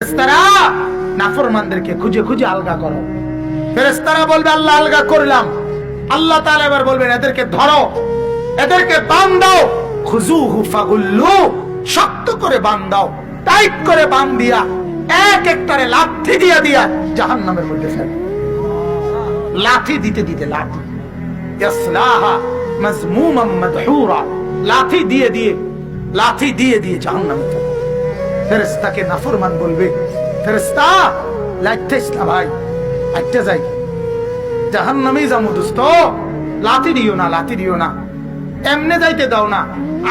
ফেরেশতারা নাফরমানদেরকে খুঁজে খুঁজে আলগা করো। ফেরেশতারা বলবে আল্লাহ আলগা করলাম। আল্লাহ তাআলা এবার বলবেন এদেরকে ধরো, এদেরকে বাঁধাও। খুযুহু ফাগুল্লু, শক্ত করে বাঁধাও, টাইট করে বাঁধিয়া এক একটারে লাঠি দিয়া দিয়া জাহান্নামের মধ্যে ফেলো। লাঠি দিতে দিতে লাঠি, ইয়াসলাহা মাজমুমান মাদহুরা, লাঠি দিয়ে দিয়ে লাঠি দিয়ে দিয়ে জাহান্নামে ফেলো। ফেরেশতাকে নাফরমান বলবে, ফেরেশতা লাইতেছ না ভাই, আইতে যাই জাহান্নামেই যাবো দোস্ত, লাঠি দিও না, লাঠি দিও না, এমনে যাইতে দাও না,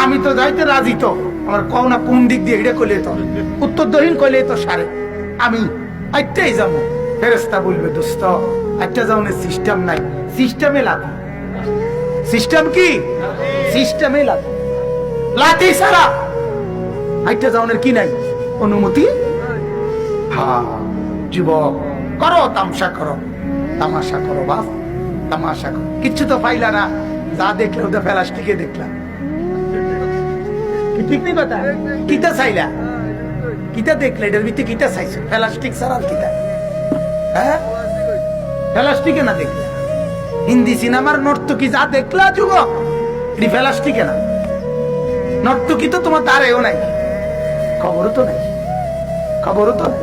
আমি তো যাইতে রাজি। তো আমার কও না কোন দিক দিয়ে, এটা কইলে তো উত্তর দক্ষিণ কইলে তো সারে, আমি আইতেই যাবো। ফেরেশতা বলবে দোস্ত আইতে যাও না, সিস্টেম নাই, সিস্টেমে লাঠি। সিস্টেম কি? সিস্টেমে লাঠি, লাঠি ছাড়া আইতে যাওনের কি নাই অনুমতি। হ্যাঁ যুবক, করো তামসা করো, তামাশা করো বাপ, তামাশা করো। কিচ্ছু তো পাইলা না, যা দেখলে ওটা প্লাস্টিকে দেখলাম। ঠিক নেই কথা, কিটা চাইলা, কিটা দেখলে এটার ভিতরে কিটা চাইছো? প্লাস্টিক ছাড়া আর কিটা? হ্যাঁ প্লাস্টিকে না দেখলে হিন্দি সিনেমার নর্তকী যা দেখলা যুবক, এটি প্লাস্টিকে না। নর্তকী তো তোমার দ্বারেও নাই, খবরও তো নাই, খবরও তো নাই।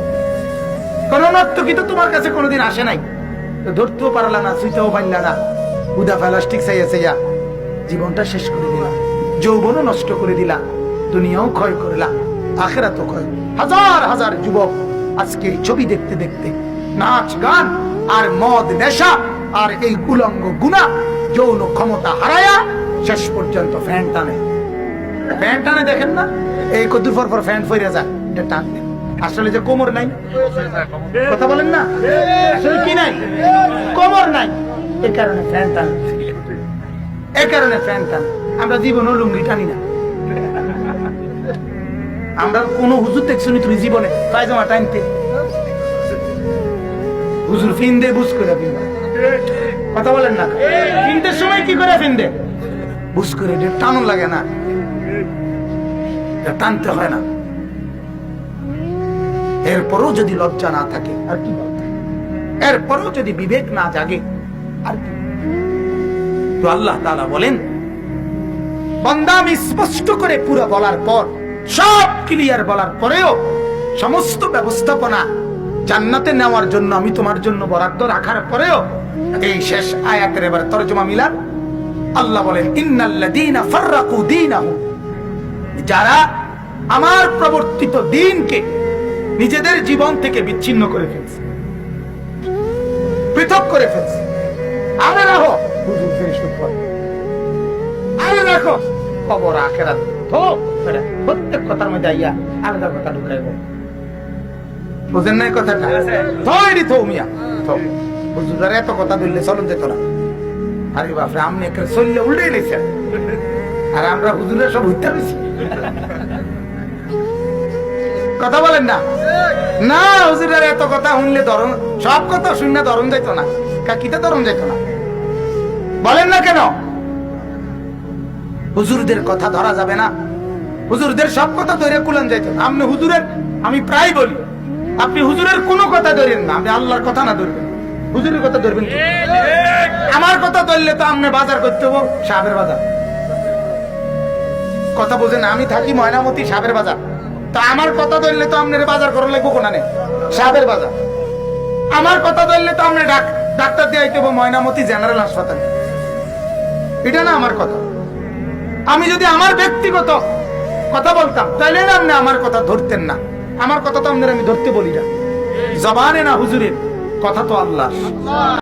কোন নর্তকী তো তোমার কাছে কোনোদিন আসে নাই, ধরতেও পারলা না, ছুঁইতেও পারলা না। উদা প্লাস্টিক চাইয়া চাইয়া জীবনটা শেষ করে দিলা, যৌবনও নষ্ট করে দিলা, দুনিয়াও ক্ষয় করলা, আখিরাতও ক্ষয়। হাজার হাজার যুবক আজকে এই ছবি দেখতে দেখতে নাচ গান আর মদ নেশা আর এই উলঙ্গ গুনাহ যৌন ক্ষমতা হারায়া শেষ পর্যন্ত ফ্যান টানে। ফ্যান টানে দেখেন না, এই কদ্দুর পর পর ফ্যান ফইরা যায়, এটা টান দেন। আসলে যে কোমর নাই, কথা বলেন না, আসলে কি নাই, কোমর নাই, এই কারণে ফ্যান টান, এই কারণে ফ্যান টান। আমরা জীবনও লুঙ্গি টানি না। আমরা কোন হুজুর দেখছি তুমি জীবনে পায়জামা টানতে? হুজুর ফিন্দে বুঝ করে ফিন্দে, কথা বলেন না, ফিনদের সময় কি করে ফিন্দে বুঝ করে, টানো লাগে না, টানতে হয় না। এরপরও যদি লজ্জা না থাকে আর কি বলতে, এরপরও যদি বিবেক না জাগে আর কি। তো আল্লাহ তাআলা বলেন বান্দা আমি স্পষ্ট করে পুরো বলার পর, সব ক্লিয়ার বলার পরেও, সমস্ত ব্যবস্থাপনা জান্নাতে নেওয়ার জন্য আমি তোমার জন্য বরাদ্দ রাখার পরেও, এই শেষ আয়াতের এবার তরজমা মিলান। আল্লাহ বলেন ইন্নাল্লাযীনা ফাররাকু দীনাহুম, যারা আমার প্রবর্তিত দ্বীনকে নিজেদের জীবন থেকে বিচ্ছিন্ন করে ফেলছে, পৃথক করে ফেলছে। আরে রাখো হুজুর ফেরেশতা করে, আরে রাখো কবর আখিরাত, তো প্রত্যেক কথার মধ্যে আইয়া আলাদা কথা ঢুকাইব। বুঝেন না কথাটা? তৈরি তো মিয়া, তো হুজুরের এত কথা বললে চলুন যেত না। আরে বাপরে, আপনি একটা চললে উল্টে নিয়েছেন, আর আমরা হুজুরের সব হইতে পেরেছি। কথা বলেন না, না হুজুরের এত কথা শুনলে ধরন, সব কথা শুনলে ধরন যাইত না, কাকিতে ধরন যাইত না। বলেন না কেন? হুজুরদের কথা ধরা যাবে না, হুজুরদের সব কথা ধরে কুলান যাইত না। আপনি হুজুরের, আমি প্রায় বলি, আপনি হুজুরের কোনো কথা ধরেন না, আপনি আল্লাহর কথা না ধরবেন, হুজুরের কথা ধরবেন। আমার কথা ধরলে তো আপনি বাজার করতে হবো সাবের বাজার, কথা বোঝেন? আমি থাকি ময়নামতি সাবের বাজার, তো আমার কথা ধরলে তো আপনার বাজার করা লাগবো কোনানে সাবের বাজার। আমার কথা ধরলে তো আপনি ডাক্তার দিয়ে আইতে হবো ময়নামতি জেনারেল হাসপাতালে, এটা না আমার কথা। আমি যদি আমার ব্যক্তিগত কথা বলতাম তাহলে না আপনি আমার কথা ধরতেন না। আমার কথা তো আপনার আমি ধরতে বলি না, জবানে না হুজুরের কথা তো আল্লাহ।